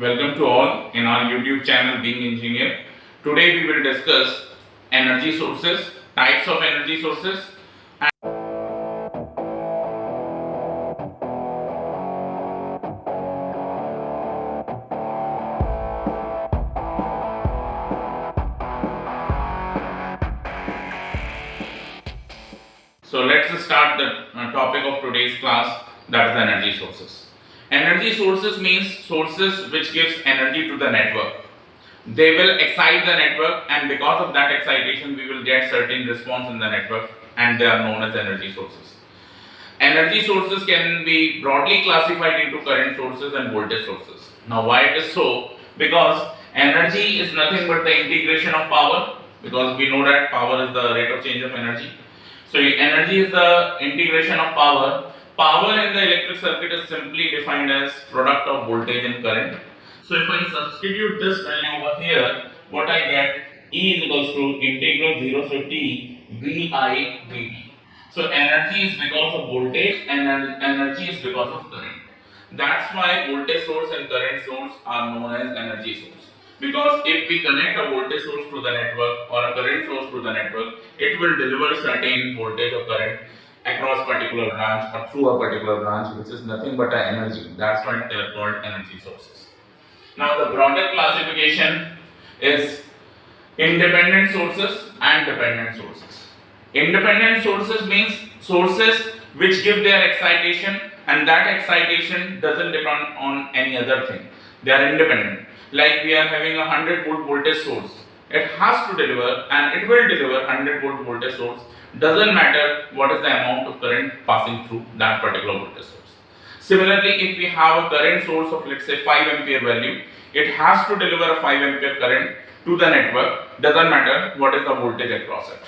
Welcome to all in our YouTube channel Being Engineer. Today we will discuss energy sources, types of energy sources. So let's start the topic of today's class, that is energy sources. Energy sources means sources which gives energy to the network. They will excite the network, and because of that excitation we will get certain response in the network, and they are known as energy sources. Energy sources can be broadly classified into current sources and voltage sources. Now why it is so? Because energy is nothing but the integration of power, because we know that power is the rate of change of energy. So energy is the integration of power. Power in the electric circuit is simply defined as product of voltage and current. So if I substitute this value over here, what I get, E is equals to integral 0 to t Vi dt. So energy is because of voltage and energy is because of current. That's why voltage source and current source are known as energy source. Because if we connect a voltage source to the network or a current source to the network, it will deliver certain voltage or current across particular branch or through a particular branch, which is nothing but an energy. That's why they are called energy sources. Now the broader classification is independent sources and dependent sources. Independent sources means sources which give their excitation, and that excitation doesn't depend on any other thing. They are independent. Like we are having a 100-volt voltage source. It has to deliver, and it will deliver 100-volt voltage source. Doesn't matter what is the amount of current passing through that particular voltage source. Similarly, if we have a current source of, let's say, 5 ampere value, it has to deliver a 5 ampere current to the network. Doesn't matter what is the voltage across it.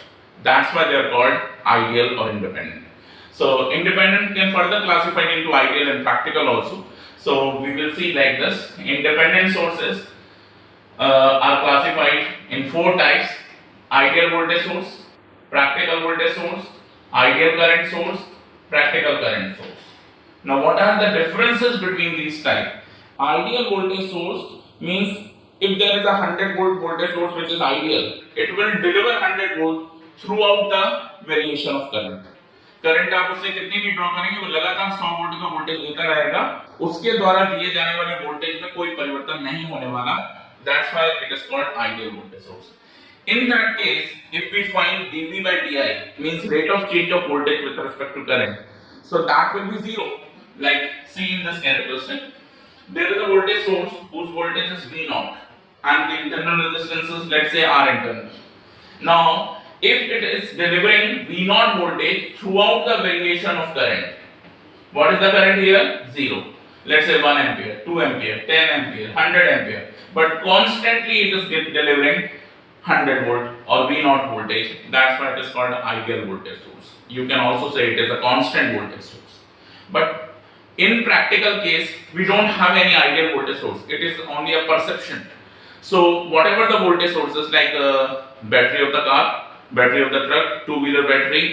That's why they are called ideal or independent. So independent can further classified into ideal and practical also. So we will see like this. Independent sources are classified in 4 types: ideal voltage source, practical voltage source, ideal current source, practical current source. Now what are the differences between these types? Ideal voltage source means if there is a 100-volt voltage source which is ideal, it will deliver 100 volt throughout the variation of current. Current आप उससे कितनी भी draw करेंगे वो लगातार 100 volt का voltage देता रहेगा, उसके द्वारा दिए जाने वाले वोल्टेज में कोई परिवर्तन नहीं होने वाला. That's why it is called ideal voltage source. In that case, if we find dV by di means rate of change of voltage with respect to current, so that will be 0. Like see in this characteristic, there is a voltage source whose voltage is V0 and the internal resistance is, let's say, R internal. Now if it is delivering V0 voltage throughout the variation of current, what is the current here? 0. Let's say 1 ampere, 2 ampere, 10 ampere, 100 ampere, but constantly it is delivering 100 volt or V0 voltage. That's why it is called ideal voltage source. You can also say it is a constant voltage source. But in practical case, we don't have any ideal voltage source. It is only a perception. So whatever the voltage sources, like battery of the car, battery of the truck, two-wheeler battery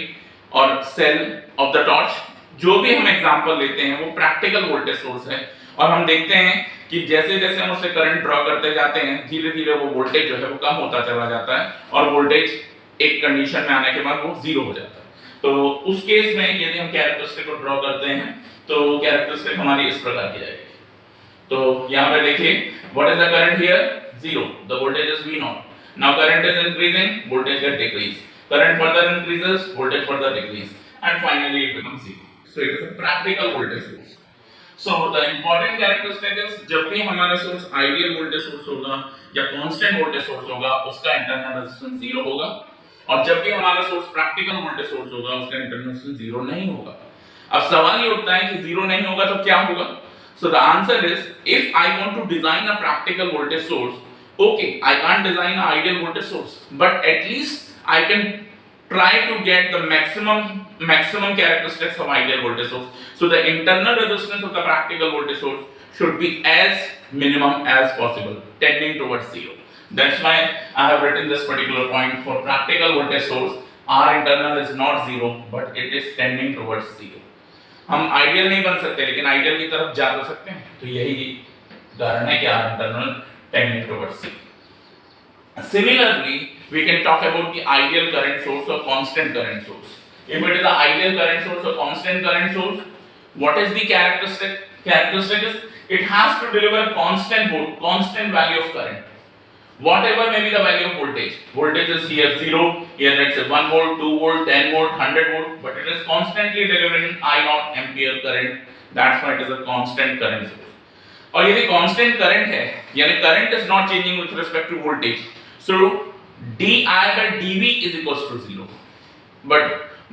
और cell of the torch, जो भी हम example लेते हैं वो practical voltage source है. और हम देखते हैं कि जैसे जैसे हम उससे करंट ड्रॉ करते जाते हैं, धीरे धीरे वो वोल्टेज जो है वो कम होता चला जाता है और वोल्टेज एक कंडीशन में आने के बाद वो 0 हो जाता है. तो उस केस में यदि हम कैरेक्टरिस्टिक को ड्रॉ करते हैं तो कैरेक्टरिस्टिक हमारी इस प्रकार की जाएगी. तो यहाँ पे देखिए, what is the current here? 0. The voltage is V0. Now current is increasing, voltage get decreased. Current further increases, voltage further decrease, and finally it becomes 0. So it is a practical voltage source. So the important characteristic is, जब भी हमारा source ideal voltage source होगा या constant voltage source होगा, उसका internal resistance 0 होगा, और जब भी हमारा सोर्स प्रैक्टिकल वोल्टेज सोर्स होगा, उसका इंटरनल रेजिस्टेंस 0 नहीं होगा. अब सवाल ये उठता है कि 0 नहीं होगा तो क्या होगा? So the answer is, if I want to design a practical voltage source, okay, I can't design an ideal voltage source, but at least I can try to get the maximum characteristics of ideal voltage source. So the internal resistance of the practical voltage source should be as minimum as possible, tending towards 0. That's why I have written this particular point for practical voltage source. R internal is not 0, but it is tending towards 0. हम ideal नहीं बन सकते, लेकिन ideal की तरफ जा तो सकते हैं. तो यही उदाहरण है कि R internal tending towards C. Similarly, we can talk about the ideal current source or constant current source. If it is an ideal current source or constant current source, what is the characteristic? Characteristic is it has to deliver constant value of current. Whatever may be the value of voltage. Voltage is here 0, here let's say 1 volt, 2 volt, 10 volt, 100 volt, but it is constantly delivering I naught ampere current. That's why it is a constant current source. और यदि constant current है यानी current is not changing with respect to voltage so di by dv is equals to 0 but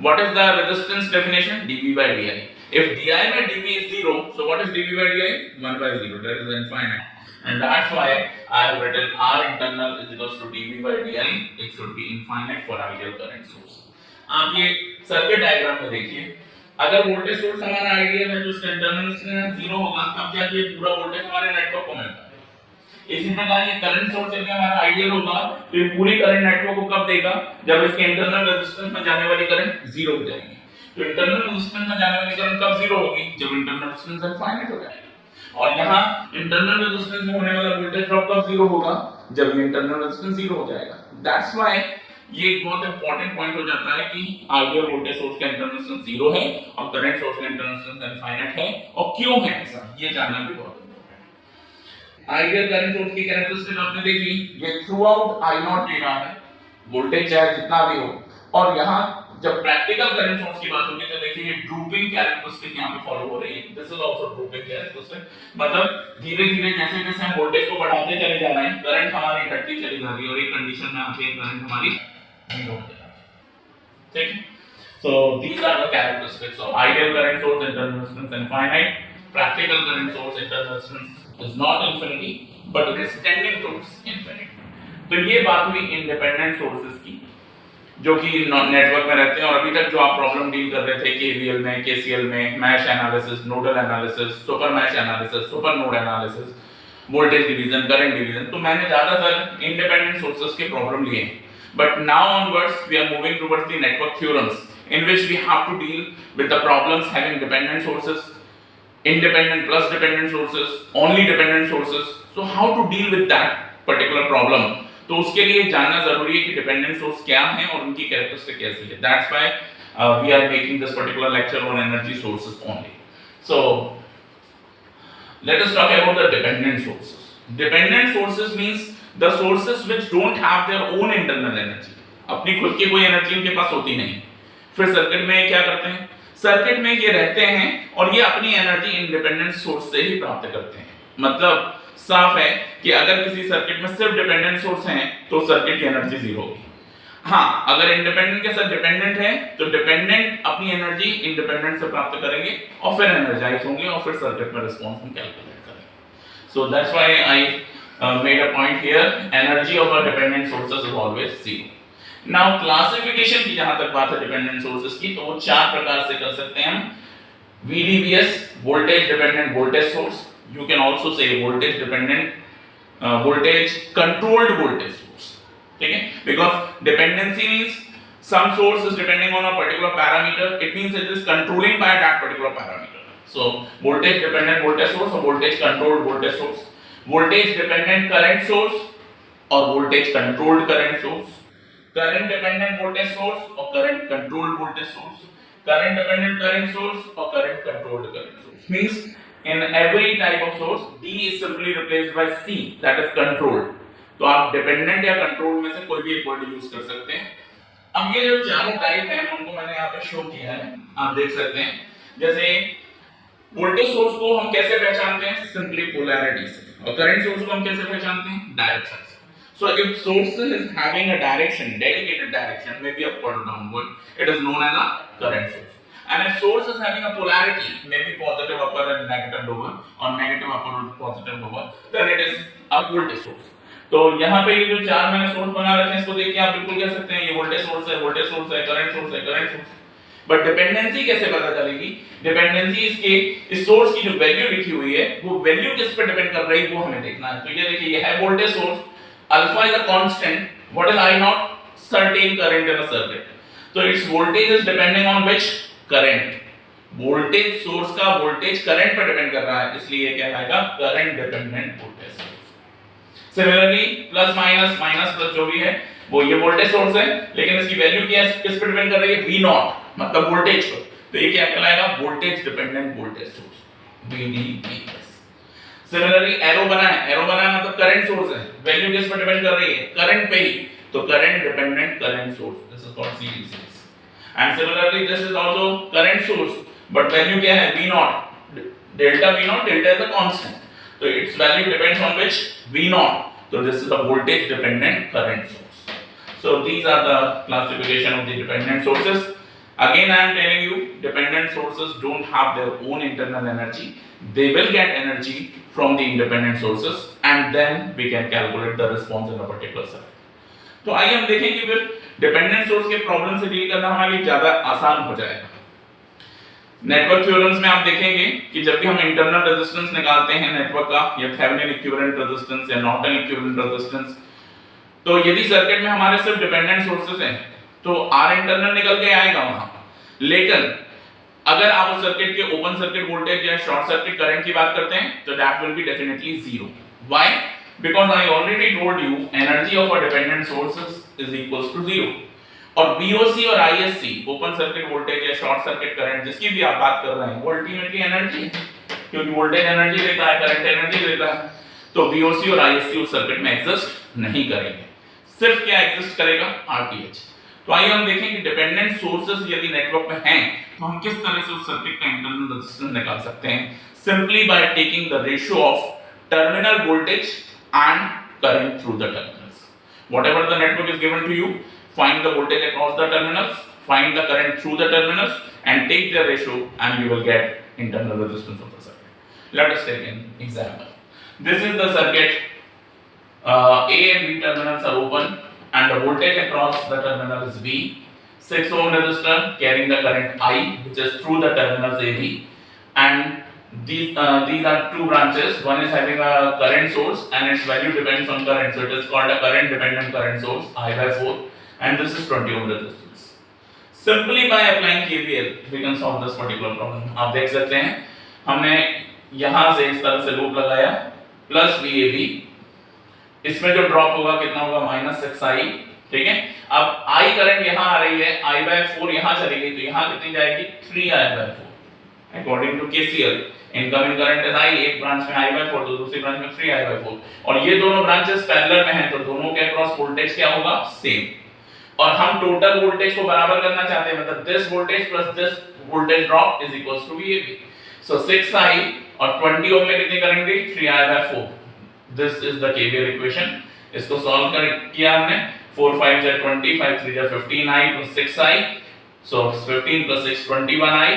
what is the resistance definition dv by di if di by dv is 0 so what is dv by di 1 by 0 that is infinite and that's why I have written R internal is equals to dv by di it should be infinite for ideal current source आप ये circuit diagram में देखिए अगर voltage source हमारा ideal है तो उसका internal zero होगा तब जाके पूरा वोल्टेज हमारे नेटवर्क को मिलता है इसी प्रकार ये करंट सोर्स यदि हमारा आइडियल होगा तो ये पूरी करंट नेटवर्क को कब देगा जब इसके इंटरनल रेजिस्टेंस में जाने वाली करंट जीरो हो जाएगी तो इंटरनल रेजिस्टेंस में जाने वाली करंट कब जीरो होगी जब इंटरनल रेजिस्टेंस इनफाइनाइट हो जाएगा और यहाँ इंटरनल रेजिस्टेंस में होने वाला वोल्टेज ड्रॉप कब जीरो होगा जब इंटरनल रेजिस्टेंस जीरो हो जाएगा दैट्स व्हाई ये एक बहुत इंपॉर्टेंट पॉइंट हो जाता है कि आइडियल वोल्टेज सोर्स का इंटरनल रेजिस्टेंस जीरो है और करंट सोर्स का इंटरनल रेजिस्टेंस इनफाइनाइट है और क्यों है ऐसा ये जानना भी बहुत इंपॉर्टेंट है आइडियल करंट सोर्स की कैरेक्टरिस्टिक आपने देखी ये थ्रू आउट आई नॉट ले रहा है वोल्टेज चाहे जितना भी हो और यहाँ जब प्रैक्टिकल करंट सोर्स की बात होगी तो देखिए ये ड्रूपिंग कैरेक्टरिस्टिक यहाँ पे फॉलो हो रही है this is also drooping characteristic मतलब धीरे-धीरे जैसे-जैसे हम वोल्टेज को बढ़ाते चले जा रहे हैं करंट हमारी घटती चली जा रही है और एक कंडीशन में आके करंट हमारी जीरो हो जाएगी ठीक so these are the characteristics of ideal current source internal resistance infinite practical current source internal resistance is not infinity but it is tending towards infinity तो ये बात हुई इंडिपेंडेंट सोर्सेज की जो कि नेटवर्क में रहते हैं और अभी तक जो आप प्रॉब्लम डील कर रहे थे केवीएल में केसीएल में mesh analysis nodal analysis super mesh analysis super node analysis voltage division current division तो मैंने ज्यादातर इंडिपेंडेंट सोर्सेज के प्रॉब्लम लिए but now onwards we are moving towards the network theorems in which we have to deal with the problems having dependent sources independent plus dependent sources only dependent sources so how to deal with that particular problem तो उसके लिए जानना जरूरी है कि dependent source क्या है और उनकी कैरेक्टरिस्टिक कैसी है that's why we are making this particular lecture on energy sources only so let us talk about the dependent sources dependent sources means the sources which don't have their own internal energy अपनी खुद की कोई energy उनके पास होती नहीं फिर circuit में क्या करते हैं सर्किट में ये रहते हैं और ये अपनी एनर्जी इंडिपेंडेंट सोर्स से ही प्राप्त करते हैं मतलब साफ है कि अगर किसी सर्किट में सिर्फ डिपेंडेंट सोर्स हैं तो सर्किट की एनर्जी जीरो होगी हाँ अगर इंडिपेंडेंट के साथ डिपेंडेंट है तो डिपेंडेंट अपनी एनर्जी इंडिपेंडेंट से प्राप्त करेंगे और फिर एनर्जाइज होंगे और फिर सर्किट में रिस्पांस हम कैलकुलेट करेंगे so that's why I made a point here energy of a dependent sources is always zero now classification की जहां तक बात है डिपेंडेंट सोर्सेस की तो वो चार प्रकार से कर सकते हैं हम VDVS voltage dependent voltage source you can also say voltage dependent voltage controlled voltage source ठीक है because dependency means some source is depending on a particular parameter it means it is controlling by that particular parameter so voltage dependent voltage source or voltage controlled voltage source voltage dependent current source or voltage controlled current source current dependent voltage source or current controlled voltage source current dependent current source or current controlled current source means in every type of source D is simply replaced by C that is controlled तो आप dependent या control में से कोई भी एक word use कर सकते हैं अब ये जो चारों टाइप हैं उनको मैंने यहाँ पे शो किया है आप देख सकते हैं जैसे वोल्टेज सोर्स को हम कैसे पहचानते हैं सिंपली पोलैरिटी से और करंट सोर्स को हम कैसे पहचानते हैं डायरेक्शन से so if source is having a direction dedicated direction maybe upward or downward it is known as a current source and if source is having a polarity maybe positive upper and negative lower or negative upper or positive lower then it is a voltage source तो यहाँ पे ये जो चार मैंने source बना रखे हैं इसको देख के आप बिल्कुल कह सकते हैं ये वोल्टेज सोर्स है करंट सोर्स है करंट सोर्स बट डिपेंडेंसी कैसे पता चलेगी डिपेंडेंसी इसके इस सोर्स की जो वैल्यू लिखी हुई है वो वैल्यू किस पे डिपेंड कर रही है वो हमें देखना है तो ये देखिए ये है voltage source alpha is a constant what is I not certain current in a circuit so its voltage is depending on which current voltage source का वोल्टेज करंट पर डिपेंड कर रहा है, इसलिए ये कहलाएगा current dependent voltage source. Similarly plus minus minus plus जो भी है वो ये वोल्टेज सोर्स है, लेकिन इसकी वैल्यू क्या है, किस पर डिपेंड कर रही है, V नॉट मतलब वोल्टेज पर, तो ये क्या कहलाएगा voltage dependent voltage source, VDVS। Similarly arrow बना है मतलब करंट सोर्स है, वैल्यू किस पर डिपेंड कर रही है, करंट पे ही, तो current dependent current source, this is called series. And similarly this is also current source but value क्या है, V naught, delta V naught, delta is a constant, तो its value depends on which, V naught, so this is a voltage dependent current source. So these are the classification of the dependent sources. Again I am telling you, dependent sources don't have their own internal energy, they will get energy from the independent sources and then we can calculate the response in a particular circuit. तो आइए हम देखें कि फिर dependent source के problem से deal करना हमारे लिए ज्यादा आसान हो जाएगा। नेटवर्क थ्योरम्स में आप देखेंगे कि जब भी हम इंटरनल रेजिस्टेंस निकालते हैं नेटवर्क का, या थेवेनिन इक्विवेलेंट रेजिस्टेंस या नॉर्टन इक्विवेलेंट रेजिस्टेंस, तो यदि सर्किट में हमारे सिर्फ डिपेंडेंट सोर्सेज हैं तो R इंटरनल निकल के आएगा वहां, लेकिन अगर आप उस सर्किट के ओपन सर्किट वोल्टेज या शॉर्ट सर्किट करंट की बात करते हैं तो that will be definitely zero. Why? Because I already told you energy of a dependent sources is equals to zero, और VOC और ISC ओपन सर्किट वोल्टेज या short circuit current जिसकी भी आप बात कर रहे हैं वो अल्टीमेटली एनर्जी है, क्योंकि वोल्टेज एनर्जी देता है, करंट एनर्जी देता है, तो VOC और ISC उस सर्किट में एग्जिस्ट नहीं करेंगे, सिर्फ क्या एग्जिस्ट करेगा, RTH। तो आइए हम देखें कि डिपेंडेंट सोर्सेज यदि नेटवर्क में हैं तो हम किस तरह से उस सर्किट का इंटरनल रेजिस्टेंस निकाल सकते हैं, simply by taking the ratio of terminal voltage and current through the terminals. Whatever the network is given to you, find the voltage across the terminals, find the current through the terminals and take their ratio and you will get internal resistance of the circuit. Let us take an example. This is the circuit, A and B terminals are open and the voltage across the terminal is V, 6 ohm resistor carrying the current I which is through the terminals AB, and these are two branches, one is having a current source and its value depends on current, so it is called a current dependent current source I by 4, and this is 20 ohm resistance. Simply by applying KVL we can solve this particular problem. आप देख सकते हैं हमने यहां से इस तरह से लूप लगाया प्लस VAB, इसमें जो ड्रॉप होगा कितना होगा, -6I, ठीक है। अब I करंट यहां आ रही है, I by 4 यहां चली गई तो यहां कितनी जाएगी, 3I by 4 according to KCL। Incoming current is I, एक ब्रांच में I by 4 तो दूसरी ब्रांच में 3I by 4, और ये दोनों ब्रांचेस पैरेलल में हैं तो दोनों के अक्रॉस वोल्टेज क्या होगा, सेम, और हम टोटल वोल्टेज को बराबर करना चाहते हैं, मतलब this voltage plus this voltage drop is equals to VAB। So 6I और 20 ओम में कितनी करंट गई, 3I by 4, this is the KVL equation. इसको सॉल्व किया हमने, 4 5 जा 20, 5 3 जा 15I plus 6I, so 15 plus 6 21I,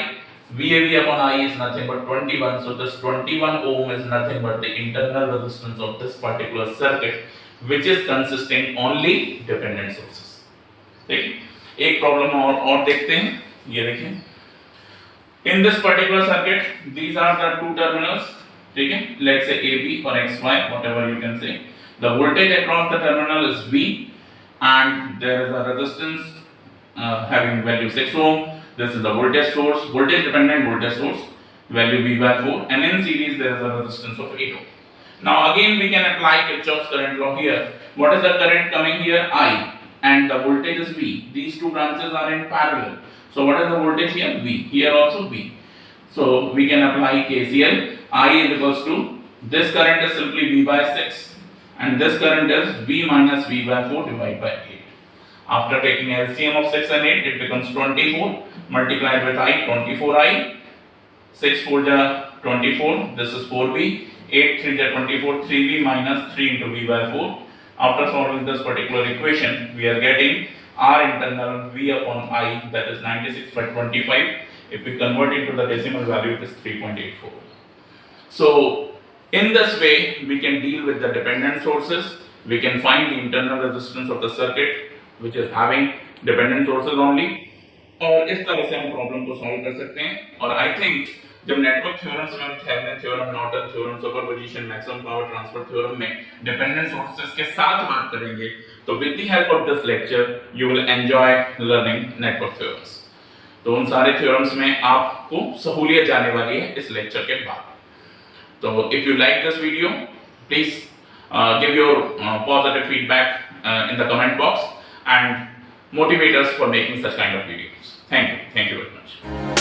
VAB upon I is nothing but 21, so this 21 ohm is nothing but the internal resistance of this particular circuit which is consisting only dependent sources। ठीक, एक problem और देखते हैं, ये देखिए in this particular circuit these are the two terminals, ठीक है, let's say AB और XY whatever you can say, the voltage across the terminal is V and there is a resistance having value 6 ohm, this is the voltage source, voltage dependent voltage source, value V by 4, and in series there is a resistance of 8 ohm. Now again we can apply Kirchhoff's current law here. What is the current coming here, I, and the voltage is V. These two branches are in parallel. So what is the voltage here, V, here also V. So we can apply KCL. I is equals to, this current is simply V by 6 and this current is V minus V by 4 divided by 8. After taking LCM of 6 and 8 it becomes 24 multiplied with I, 24I, 6 4 ja 24, this is 4V, 8 3 ja 24, 3V minus 3 into V by 4. After solving this particular equation, we are getting R internal V upon I, that is 96 by 25. If we convert it to the decimal value, it is 3.84. So, in this way, we can deal with the dependent sources. We can find the internal resistance of the circuit, which is having dependent sources only. और इस तरह से हम problem को solve कर सकते हैं। और आई थिंक जब नेटवर्क थ्योरम्स में, Thevenin theorem, Norton theorem, superposition, maximum power transfer theorem में डिपेंडेंट सोर्सेज के साथ बात करेंगे तो with the help of this lecture you will enjoy learning network theorems. तो उन सारे थ्योरम्स में आपको सहूलियत जाने वाली है इस लेक्चर के बाद। तो if you like this video, please give your positive feedback in the comment box and motivate us for making such kind of videos. Thank you very much.